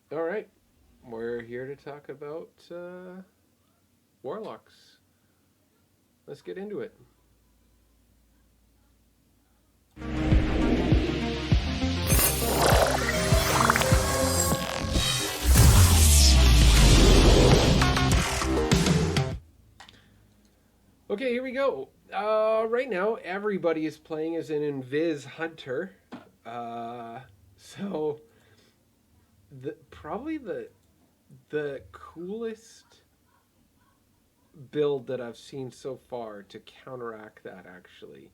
All right, we're here to talk about warlocks. Let's get into it. Okay, here we go. Right now, everybody is playing as an Invis Hunter. Uh, so, probably the coolest build that I've seen so far to counteract that. Actually,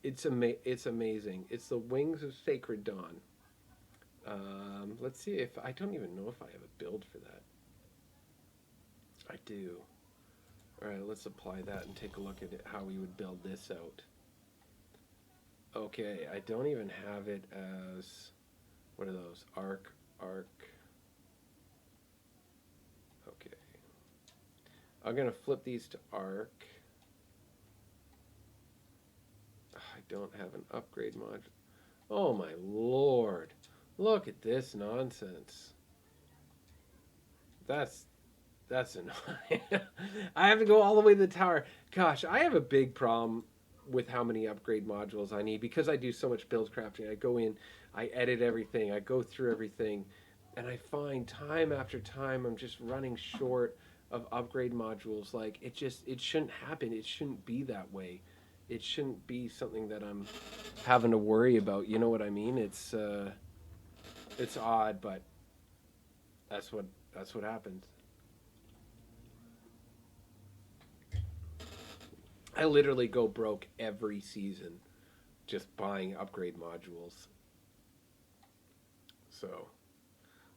it's amazing. It's the Wings of Sacred Dawn. Let's see if I don't even know if I have a build for that. I do. All right, let's apply that and take a look at it, how we would build this out. Okay, I don't even have it as, what are those? Arc. Okay. I'm going to flip these to arc. I don't have an upgrade module. Oh my lord. Look at this nonsense. That's that's annoying. I have to go all the way to the tower. Gosh, I have a big problem with how many upgrade modules I need because I do so much build crafting. I go in, I edit everything, I go through everything, and I find time after time I'm just running short of upgrade modules. Like it shouldn't happen. It shouldn't be that way. It shouldn't be something that I'm having to worry about. You know what I mean? It's odd, but that's what happens. I literally go broke every season just buying upgrade modules. So,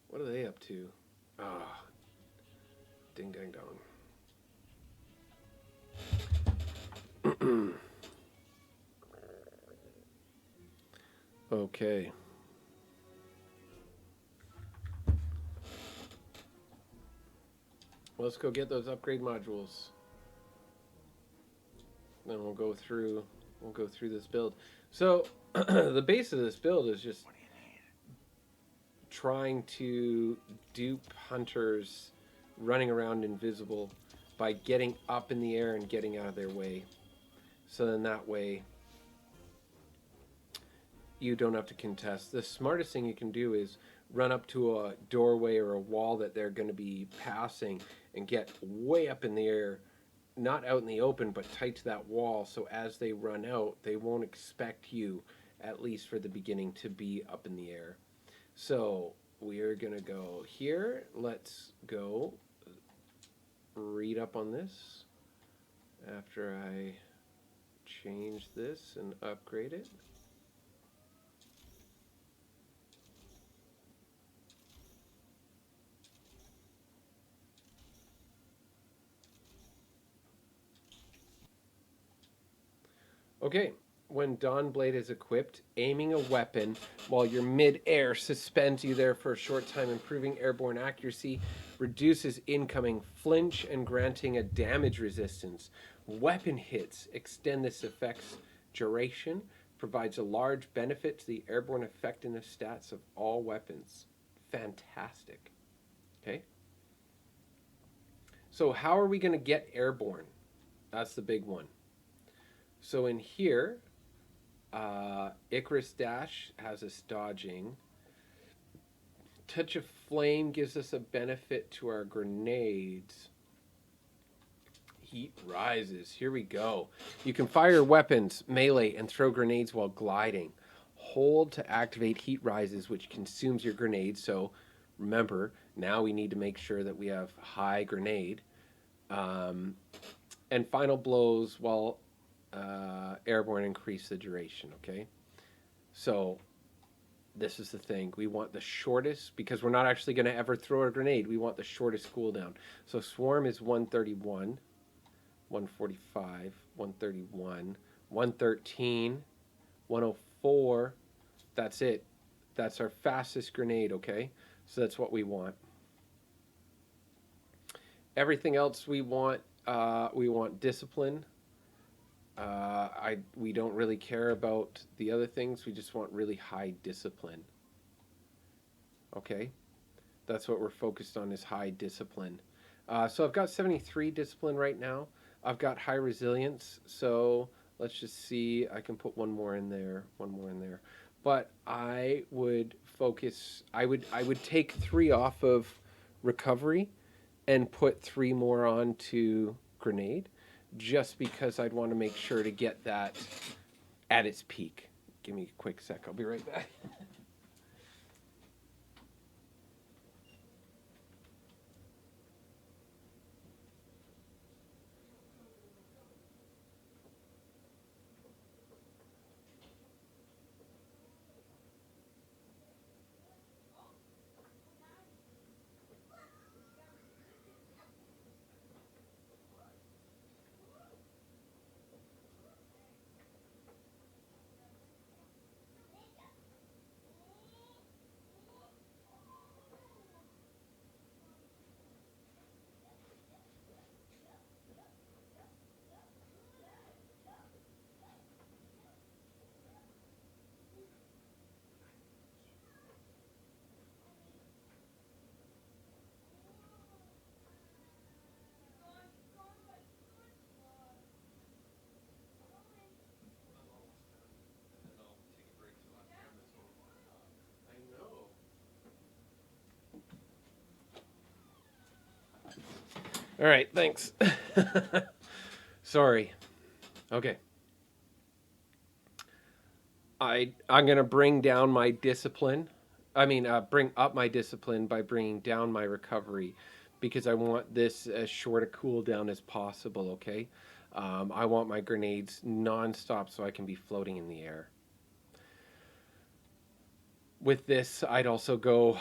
what are they up to? Ah, ding dang dong. Okay, let's go get those upgrade modules. Then we'll go through this build. So, the base of this build is just trying to dupe hunters running around invisible by getting up in the air and getting out of their way. So then that way you don't have to contest. The smartest thing you can do is run up to a doorway or a wall that they're going to be passing and get way up in the air, not out in the open, but tight to that wall. So as they run out, they won't expect you, at least for the beginning, to be up in the air. So we're going to go here. Let's go read up on this after I change this and upgrade it. Okay, when Dawnblade is equipped, aiming a weapon while you're mid-air suspends you there for a short time, improving airborne accuracy, reduces incoming flinch, and granting a damage resistance. Weapon hits extend this effect's duration, provides a large benefit to the airborne effectiveness stats of all weapons. Fantastic. Okay, so how are we going to get airborne? That's the big one. So in here, Icarus Dash has us dodging. Touch of Flame gives us a benefit to our grenades. Heat Rises. Here we go. You can fire weapons, melee, and throw grenades while gliding. Hold to activate Heat Rises, which consumes your grenades. So remember, now we need to make sure that we have high grenade. And Final Blows while airborne increase the duration, okay? So this is the thing. We want the shortest, because we're not actually going to ever throw a grenade. We want the shortest cooldown. So Swarm is 131, 145, 131, 113, 104. That's it. That's our fastest grenade, okay? So that's what we want. Everything else we want discipline. We don't really care about the other things. We just want really high discipline. Okay. That's what we're focused on, is high discipline. So I've got 73 discipline right now. I've got high resilience. So let's just see. I can put one more in there. One more in there. But I would focus. I would take 3 off of recovery and put 3 more on to grenade, just because I'd want to make sure to get that at its peak. Give me a quick sec. I'll be right back. All right, thanks. Sorry. Okay. I'm gonna bring down my discipline. Bring up my discipline by bringing down my recovery, because I want this as short a cooldown as possible. Okay. I want my grenades nonstop so I can be floating in the air. With this, I'd also go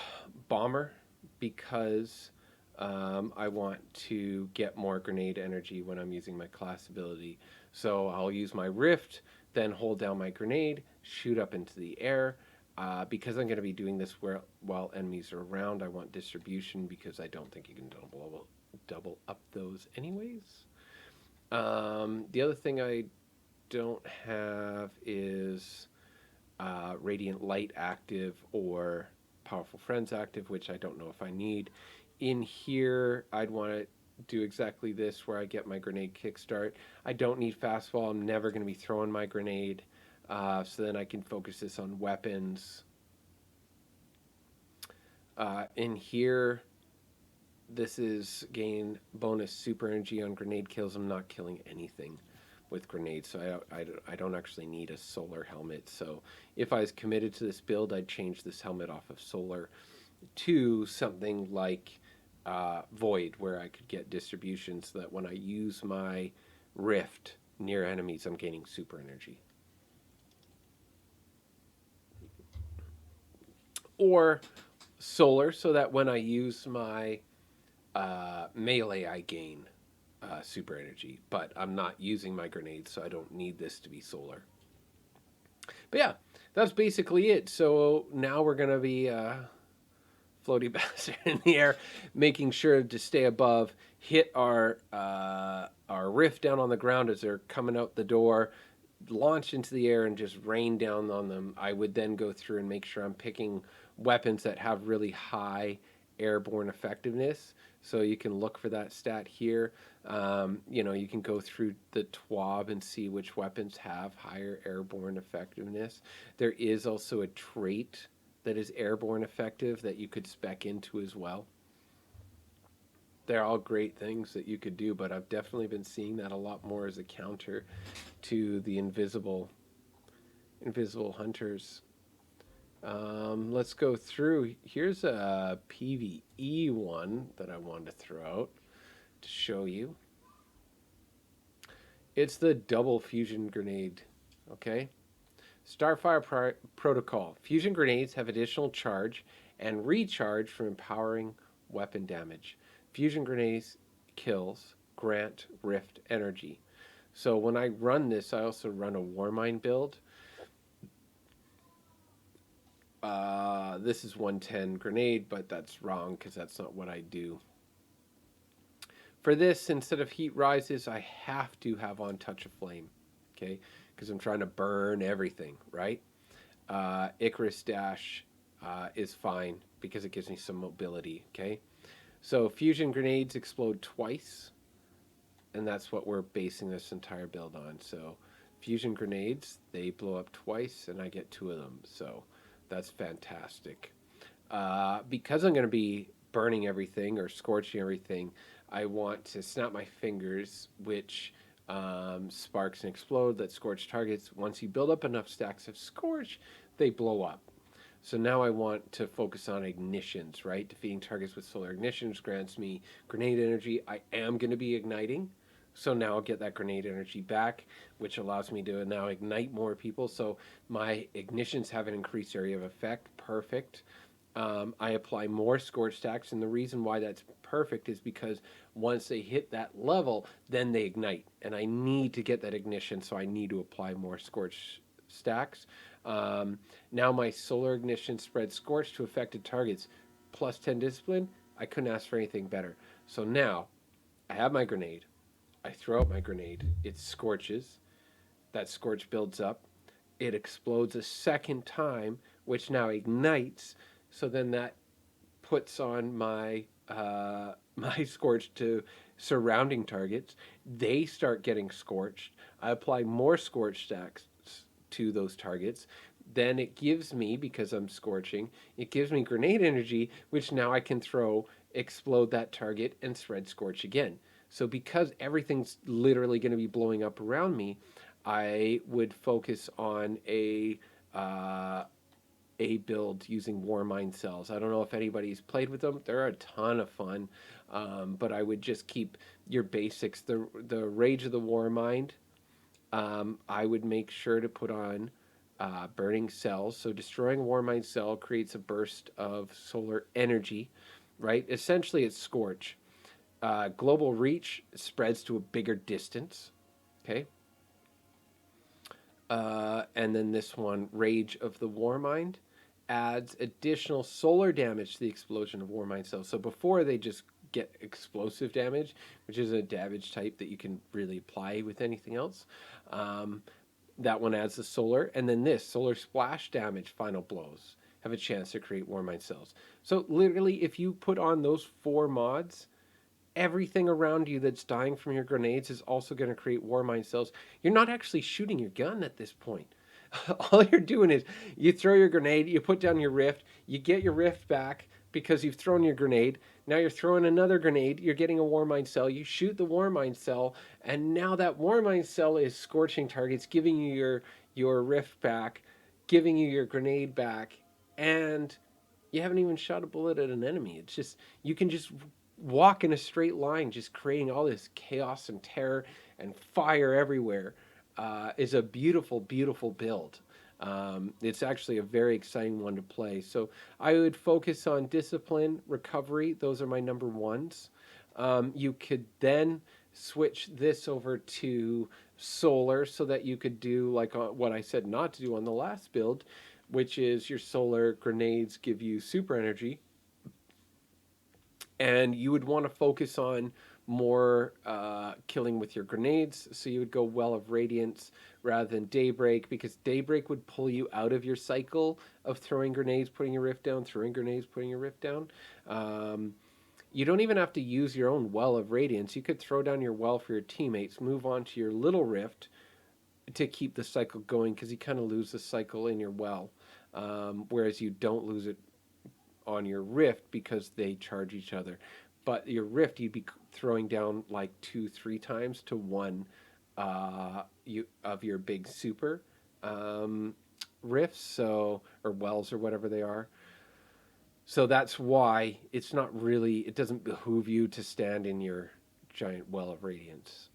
bomber, because I want to get more grenade energy when I'm using my class ability. So I'll use my rift, then hold down my grenade, shoot up into the air. Because I'm going to be doing this while enemies are around, I want distribution, because I don't think you can double up those anyways. The other thing I don't have is Radiant Light active or Powerful Friends active, which I don't know if I need. In here, I'd want to do exactly this, where I get my grenade kickstart. I don't need fastball. I'm never going to be throwing my grenade. So then I can focus this on weapons. In here, this is gain bonus super energy on grenade kills. I'm not killing anything with grenades, so I don't actually need a solar helmet. So if I was committed to this build, I'd change this helmet off of solar to something like void, where I could get distribution, so that when I use my rift near enemies, I'm gaining super energy. Or solar, so that when I use my melee, I gain super energy. But I'm not using my grenades, so I don't need this to be solar. But yeah, that's basically it. So now we're going to be floaty bastard in the air, making sure to stay above, hit our rift down on the ground as they're coming out the door, launch into the air and just rain down on them. I would then go through and make sure I'm picking weapons that have really high airborne effectiveness. So you can look for that stat here. You can go through the TWAB and see which weapons have higher airborne effectiveness. There is also a trait that is airborne effective that you could spec into as well. They're all great things that you could do, but I've definitely been seeing that a lot more as a counter to the invisible hunters. Let's go through. Here's a PvE one that I wanted to throw out to show you. It's the double fusion grenade. Okay. Starfire Protocol. Fusion grenades have additional charge and recharge from empowering weapon damage. Fusion grenades kills grant rift energy. So when I run this, I also run a Warmind build. This is 110 grenade, but that's wrong because that's not what I do. For this, instead of heat rises, I have to have on touch of flame, okay? Because I'm trying to burn everything, right? Icarus Dash is fine because it gives me some mobility, okay? So fusion grenades explode twice, and that's what we're basing this entire build on. So fusion grenades, they blow up twice, and I get 2 of them. So that's fantastic. Because I'm going to be burning everything or scorching everything, I want to snap my fingers, which sparks and explode that scorch targets. Once you build up enough stacks of scorch, they blow up. So now I want to focus on ignitions, right? Defeating targets with solar ignitions grants me grenade energy. I am going to be igniting. So now I'll get that grenade energy back, which allows me to now ignite more people. So my ignitions have an increased area of effect. Perfect. I apply more scorch stacks, and the reason why that's perfect is because once they hit that level, then they ignite, and I need to get that ignition, so I need to apply more scorch stacks. Now my solar ignition spreads scorch to affected targets, plus 10 discipline. I couldn't ask for anything better. So now I have my grenade. I throw out my grenade. It scorches. That scorch builds up. It explodes a second time, which now ignites. So then that puts on my my scorch to surrounding targets. They start getting scorched. I apply more scorch stacks to those targets. Then it gives me, because I'm scorching, it gives me grenade energy, which now I can throw, explode that target, and spread scorch again. So because everything's literally going to be blowing up around me, I would focus on a build using Warmind cells. I don't know if anybody's played with them. They're a ton of fun, but I would just keep your basics. The Rage of the Warmind, I would make sure to put on burning cells. So destroying a Warmind cell creates a burst of solar energy, right? Essentially, it's Scorch. Global Reach spreads to a bigger distance, okay? And then this one, Rage of the Warmind, adds additional solar damage to the explosion of Warmind cells. So before they just get explosive damage, which is a damage type that you can really apply with anything else. That one adds the solar. And then this, solar splash damage, final blows, have a chance to create Warmind cells. So literally, if you put on those 4 mods, everything around you that's dying from your grenades is also going to create Warmind cells. You're not actually shooting your gun at this point. All you're doing is you throw your grenade, you put down your rift, you get your rift back because you've thrown your grenade. Now you're throwing another grenade, you're getting a Warmind cell, you shoot the Warmind cell, and now that Warmind cell is scorching targets, giving you your rift back, giving you your grenade back, and you haven't even shot a bullet at an enemy. It's just, you can just walk in a straight line, just creating all this chaos and terror and fire everywhere. Is a beautiful, beautiful build. It's actually a very exciting one to play. So I would focus on discipline, recovery. Those are my number ones. You could then switch this over to solar so that you could do like what I said not to do on the last build, which is your solar grenades give you super energy. And you would want to focus on more killing with your grenades. So you would go Well of Radiance rather than Daybreak, because Daybreak would pull you out of your cycle of throwing grenades, putting your rift down, throwing grenades, putting your rift down. You don't even have to use your own Well of Radiance. You could throw down your well for your teammates, move on to your little rift to keep the cycle going, because you kind of lose the cycle in your well, whereas you don't lose it on your rift because they charge each other. But your rift, you'd be throwing down like 2-3 times to one of your big super rifts, so, or wells or whatever they are. So that's why it's not really, it doesn't behoove you to stand in your giant well of radiance.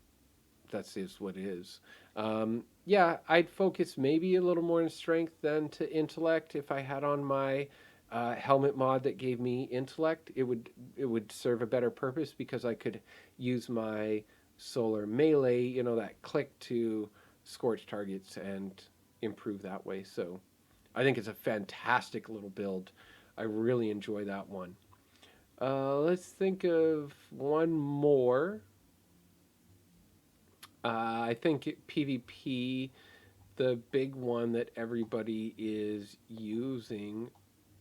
That's is what it is. Yeah, I'd focus maybe a little more in strength than to intellect. If I had on my helmet mod that gave me intellect, it would serve a better purpose, because I could use my solar melee, you know, that click to scorch targets and improve that way. So I think it's a fantastic little build. I really enjoy that one. Let's think of one more. I think PvP, the big one that everybody is using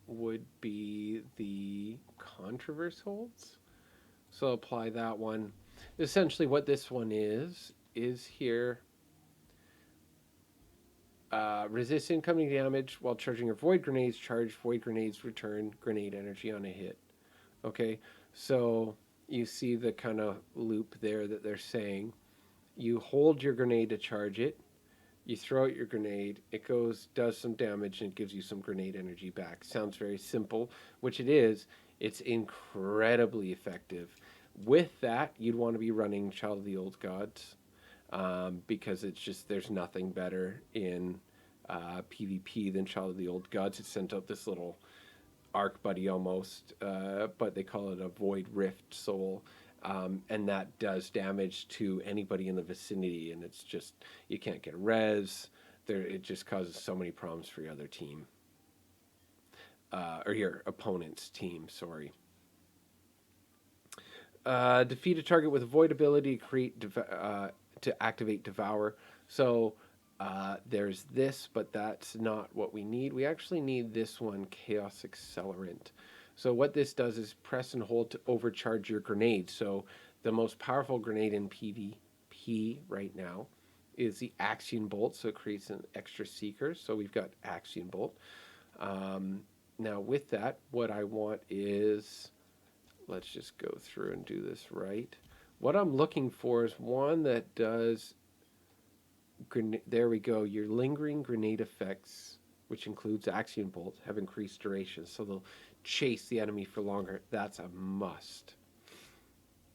would be the controverse holds. So apply that one. Essentially, what this one is here. Resist incoming damage while charging your void grenades. Charge void grenades, return grenade energy on a hit. Okay, so you see the kind of loop there that they're saying. You hold your grenade to charge it. You throw out your grenade. It goes, does some damage, and it gives you some grenade energy back. Sounds very simple, which it is. It's incredibly effective. With that, you'd want to be running Child of the Old Gods, because it's just there's nothing better in PvP than Child of the Old Gods. It sent out this little arc buddy almost, but they call it a Void Rift Soul. And that does damage to anybody in the vicinity, and it's just you can't get res. There, it just causes so many problems for your other team, or your opponent's team. Sorry. Defeat a target with a void ability. To activate Devour. So there's this, but that's not what we need. We actually need this one, Chaos Accelerant. So what this does is press and hold to overcharge your grenade. So the most powerful grenade in PvP right now is the Axion Bolt. So it creates an extra seeker. So we've got Axion Bolt. Now with that, what I want is, let's just go through and do this right. What I'm looking for is one that does, there we go, your lingering grenade effects, which includes Axion Bolt, have increased duration. So they'll chase the enemy for longer. That's a must.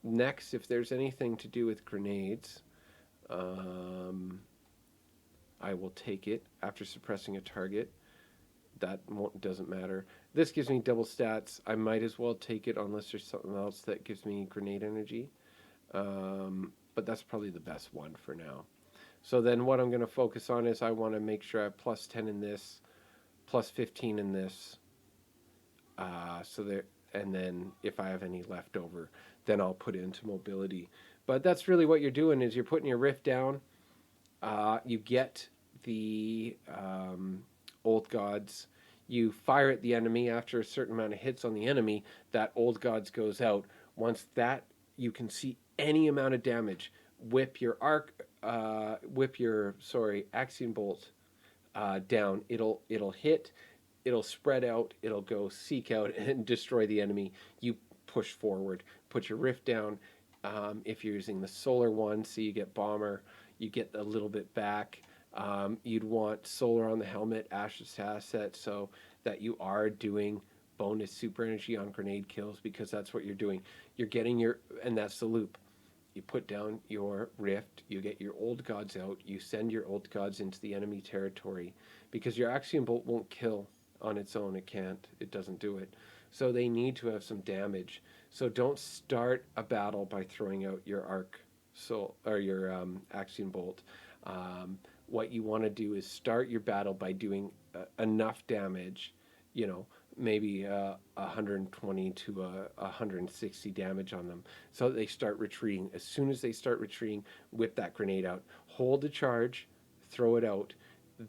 Next, if there's anything to do with grenades, I will take it after suppressing a target. That doesn't matter. This gives me double stats. I might as well take it unless there's something else that gives me grenade energy. But that's probably the best one for now. So then what I'm going to focus on is I want to make sure I have plus 10 in this, plus 15 in this. So there, and then if I have any left over, then I'll put it into mobility. But that's really what you're doing is you're putting your rift down. You get the Old Gods. You fire at the enemy after a certain amount of hits on the enemy. That Old Gods goes out. Once that you can see any amount of damage, whip your Axion Bolt down. It'll hit. It'll spread out. It'll go seek out and destroy the enemy. You push forward. Put your rift down. If you're using the solar one, so you get bomber, you get a little bit back. You'd want solar on the helmet, Ash's asset, so that you are doing bonus super energy on grenade kills, because that's what you're doing. You're getting your, and that's the loop. You put down your rift, you get your Old Gods out, you send your Old Gods into the enemy territory, because your Axiom Bolt won't kill on its own. It can't. It doesn't do it. So they need to have some damage. So don't start a battle by throwing out your your Axiom Bolt. What you want to do is start your battle by doing enough damage, maybe 120 to 160 damage on them, so that they start retreating. As soon as they start retreating, whip that grenade out, hold the charge, throw it out,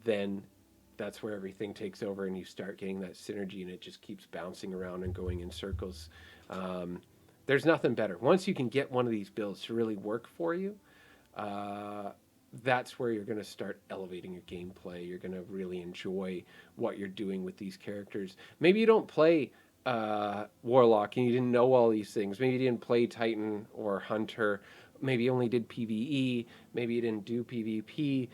then that's where everything takes over and you start getting that synergy, and it just keeps bouncing around and going in circles. There's nothing better. Once you can get one of these builds to really work for you, that's where you're going to start elevating your gameplay. You're going to really enjoy what you're doing with these characters. Maybe you don't play Warlock and you didn't know all these things. Maybe you didn't play Titan or Hunter. Maybe you only did PvE. Maybe you didn't do PvP.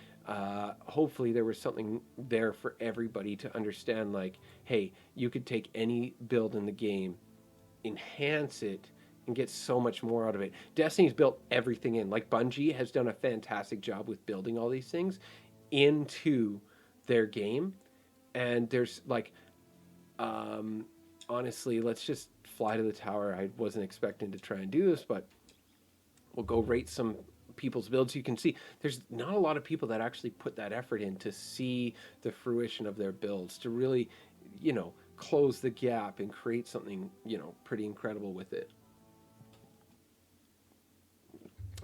Hopefully there was something there for everybody to understand, like, hey, you could take any build in the game, enhance it, and get so much more out of it. Destiny's built everything in. Like, Bungie has done a fantastic job with building all these things into their game. And there's like, honestly, let's just fly to the tower. I wasn't expecting to try and do this, but we'll go rate some people's builds. You can see there's not a lot of people that actually put that effort in to see the fruition of their builds, to really, close the gap and create something, pretty incredible with it.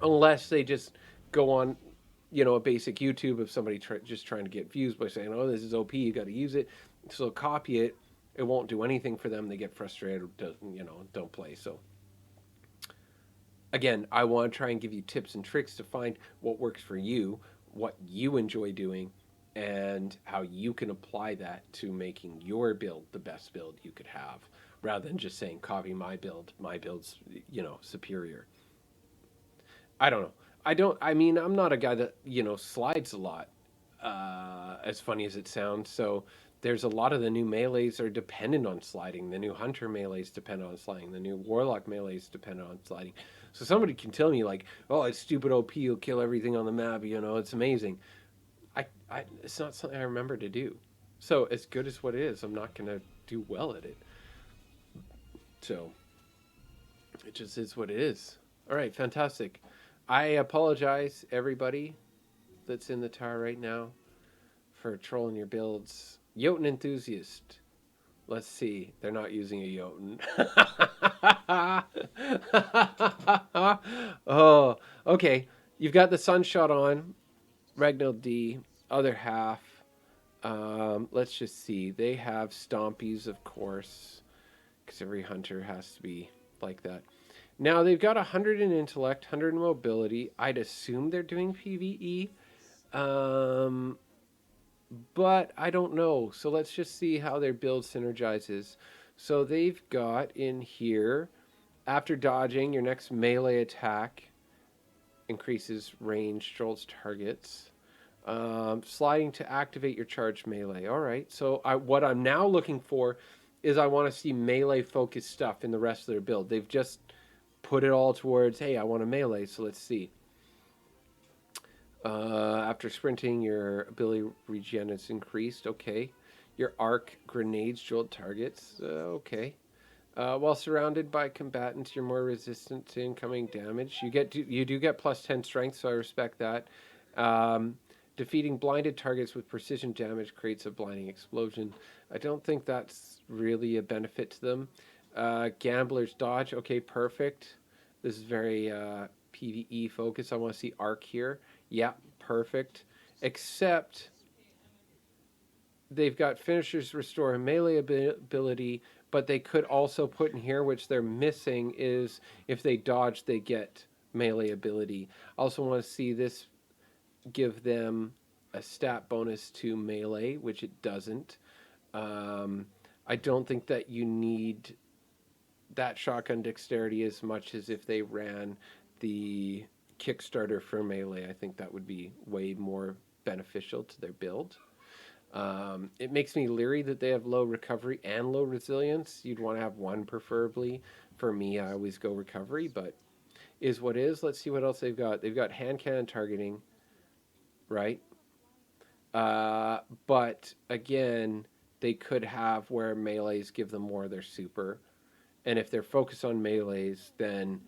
Unless they just go on, a basic YouTube of somebody just trying to get views by saying, oh, this is OP, you got to use it. So copy it It won't do anything for them. They get frustrated, don't play. So again, I want to try and give you tips and tricks to find what works for you, what you enjoy doing, and how you can apply that to making your build the best build you could have, rather than just saying copy my build. My build's superior. I don't know. I mean, I'm not a guy that slides a lot. As funny as it sounds, so there's a lot of the new melees are dependent on sliding. The new hunter melees depend on sliding. The new warlock melees depend on sliding. So somebody can tell me like, "Oh, it's stupid OP. You'll kill everything on the map. It's amazing." It's not something I remember to do. So as good as what it is, I'm not gonna do well at it. So it just is what it is. All right, fantastic. I apologize, everybody that's in the tower right now, for trolling your builds. Jotun enthusiast. Let's see. They're not using a Jotun. Oh, okay. You've got the sunshot on. Regnal D. Other half. Let's just see. They have stompies, of course, because every hunter has to be like that. Now, they've got 100 in intellect, 100 in mobility. I'd assume they're doing PvE. But I don't know. So let's just see how their build synergizes. So they've got in here, after dodging, your next melee attack increases range, trolls targets. Sliding to activate your charged melee. All right. So what I'm now looking for is I want to see melee focused stuff in the rest of their build. They've just put it all towards, hey, I want a melee. So let's see. After sprinting, your ability regen is increased. Okay. Your arc grenades jolt targets. Okay. While surrounded by combatants, you're more resistant to incoming damage. You do get plus 10 strength, so I respect that. Defeating blinded targets with precision damage creates a blinding explosion. I don't think that's really a benefit to them. Gambler's dodge. Okay, perfect. This is very PvE focused. I want to see arc here. Yeah, perfect. Except they've got finishers restore melee ability, but they could also put in here, which they're missing, is if they dodge, they get melee ability. I also want to see this give them a stat bonus to melee, which it doesn't. I don't think that you need that shotgun dexterity as much as if they ran the Kickstarter for melee. I think that would be way more beneficial to their build. It makes me leery that they have low recovery and low resilience. You'd want to have one preferably. For me, I always go recovery, but is what is. Let's see what else they've got. They've got hand cannon targeting, right? But again, they could have where melees give them more of their super. And if they're focused on melees, then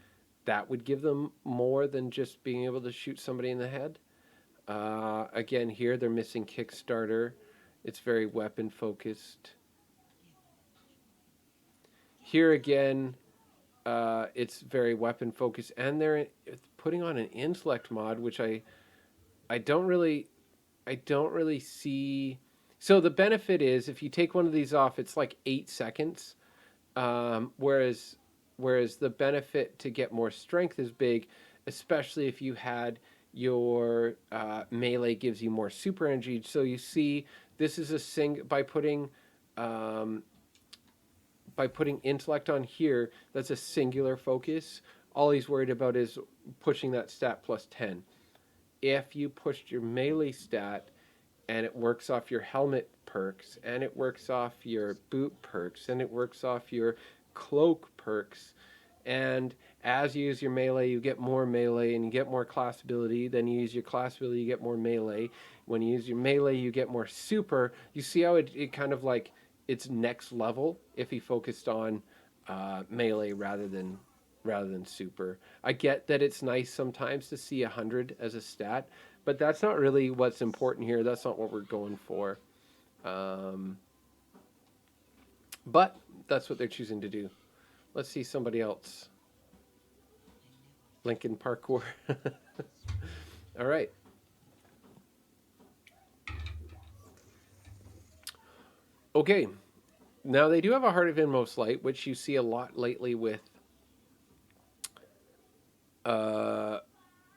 that would give them more than just being able to shoot somebody in the head. Again, here they're missing Kickstarter. It's very weapon focused. Here again, it's very weapon focused, and they're putting on an intellect mod, which I don't really see. So the benefit is if you take one of these off, it's like 8 seconds, whereas the benefit to get more strength is big, especially if you had your melee gives you more super energy. So you see, this is a by putting intellect on here, that's a singular focus. All he's worried about is pushing that stat plus 10. If you pushed your melee stat and it works off your helmet perks, and it works off your boot perks, and it works off your cloak perks, and as you use your melee, you get more melee and you get more class ability. Then you use your class ability, you get more melee. When you use your melee, you get more super. You see how it kind of like it's next level if he focused on melee rather than super. I get that it's nice sometimes to see 100 as a stat, but that's not really what's important here. That's not what we're going for. But that's what they're choosing to do. Let's see somebody else. Lincoln Parkour. All right. Okay. Now they do have a Heart of Inmost Light, which you see a lot lately with. Uh,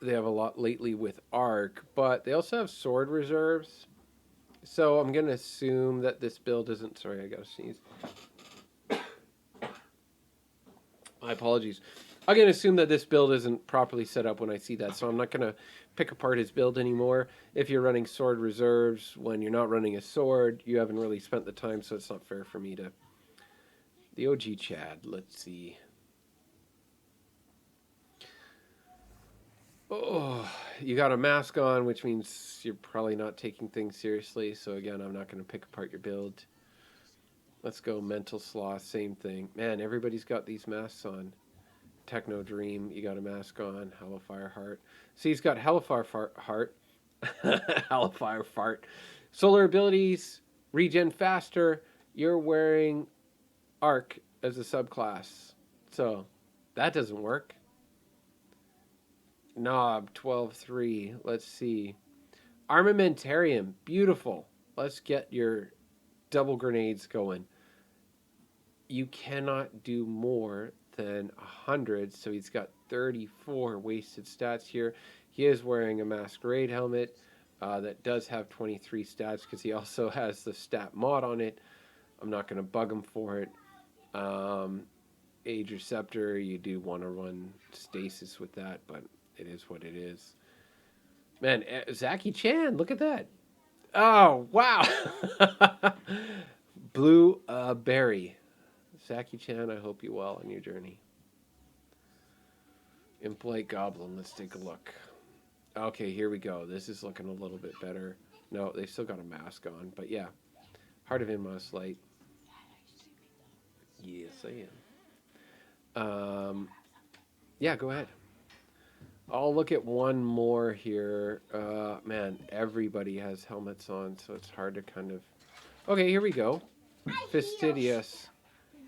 they have a lot lately with Arc, but they also have sword reserves. So I'm gonna assume that this build isn't. Sorry, I gotta sneeze. My apologies. I'm gonna assume that this build isn't properly set up when I see that, so I'm not gonna pick apart his build anymore. If you're running sword reserves when you're not running a sword, you haven't really spent the time, so it's not fair for me to. The OG Chad. Let's see. Oh, you got a mask on, which means you're probably not taking things seriously. So again, I'm not going to pick apart your build. Let's go mental sloth, same thing. Man, everybody's got these masks on. Techno Dream, you got a mask on. Hellfire Heart. See, he's got Hellfire Heart. Hellfire Fart. Solar abilities, regen faster. You're wearing Arc as a subclass. So, that doesn't work. Knob 12-3. Let's see. Armamentarium. Beautiful. Let's get your double grenades going. You cannot do more than 100, so he's got 34 wasted stats here. He is wearing a masquerade helmet that does have 23 stats because he also has the stat mod on it. I'm not going to bug him for it. Age Receptor, you do one-on-one stasis with that, but it is what it is. Man, Zaki Chan, look at that. Oh, wow. Blue Berry. Zaki Chan, I hope you well on your journey. Impolite Goblin, let's take a look. Okay, here we go. This is looking a little bit better. No, they still got a mask on, but yeah. Heart of Inmost Light. Yes, I am. Yeah, go ahead. I'll look at one more here. Man, everybody has helmets on, so it's hard to kind of... Okay, here we go. Fastidious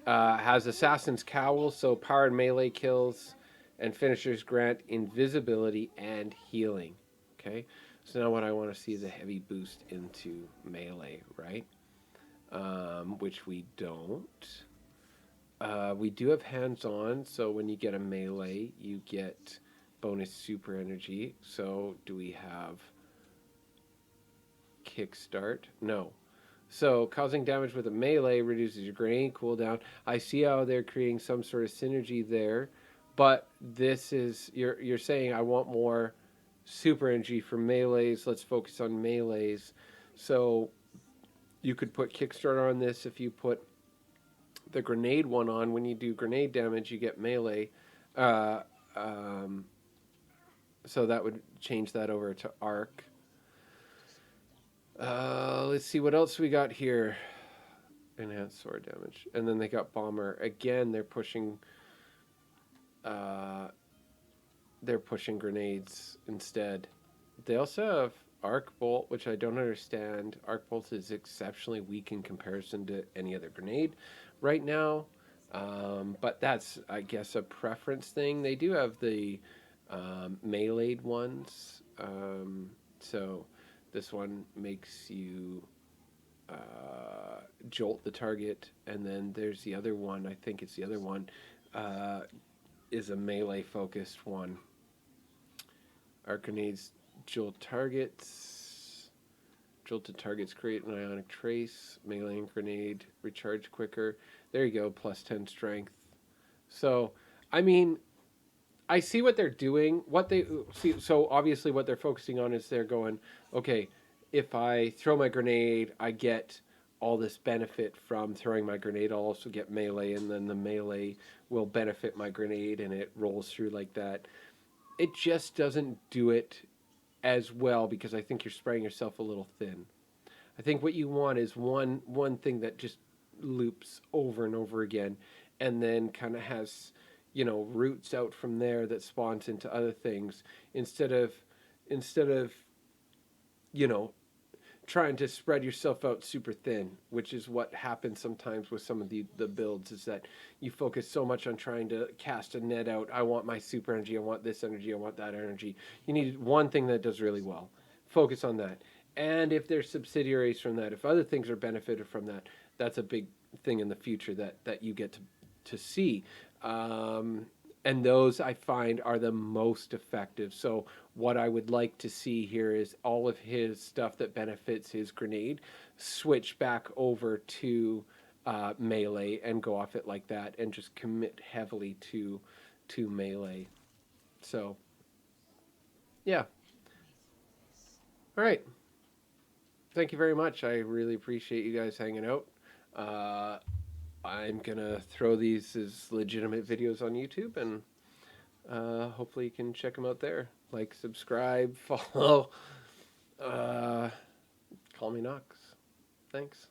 has Assassin's Cowl, so powered melee kills and finishers grant invisibility and healing. Okay, so now what I want to see is a heavy boost into melee, right? Which we don't. We do have hands-on, so when you get a melee, you get bonus super energy. So do we have kickstart? No. So causing damage with a melee reduces your grenade cooldown. I see how they're creating some sort of synergy there, but this is you're saying I want more super energy for melees. Let's focus on melees. So you could put kickstart on this if you put the grenade one on. When you do grenade damage, you get melee. So that would change that over to arc. Let's see what else we got here. Enhanced sword damage, and then they got bomber again. They're pushing grenades instead. They also have arc bolt, which I don't understand. Arc bolt is exceptionally weak in comparison to any other grenade right now, but that's, I guess, a preference thing. They do have the meleeed ones, so this one makes you jolt the target, and then there's the other one. I think it's the other one is a melee focused one. Arc grenades jolt targets. Jolted targets create an ionic trace. Melee grenade recharge quicker. There you go, plus 10 strength. So, I mean, I see what they're doing. What they see, so obviously what they're focusing on is they're going, okay, if I throw my grenade, I get all this benefit from throwing my grenade. I'll also get melee, and then the melee will benefit my grenade, and it rolls through like that. It just doesn't do it as well because I think you're spreading yourself a little thin. I think what you want is one thing that just loops over and over again, and then kind of has, roots out from there that spawns into other things instead of trying to spread yourself out super thin, which is what happens sometimes with some of the builds, is that you focus so much on trying to cast a net out. I want my super energy, I want this energy, I want that energy. You need one thing that does really well. Focus on that. And if there's subsidiaries from that, if other things are benefited from that, that's a big thing in the future that you get to see. And those I find are the most effective. So what I would like to see here is all of his stuff that benefits his grenade switch back over to melee and go off it like that, and just commit heavily to melee. So yeah, all right. Thank you very much. I really appreciate you guys hanging out. Uh, I'm gonna throw these as legitimate videos on YouTube, and hopefully you can check them out there. Like, subscribe, follow. Uh, Call me Knox. Thanks.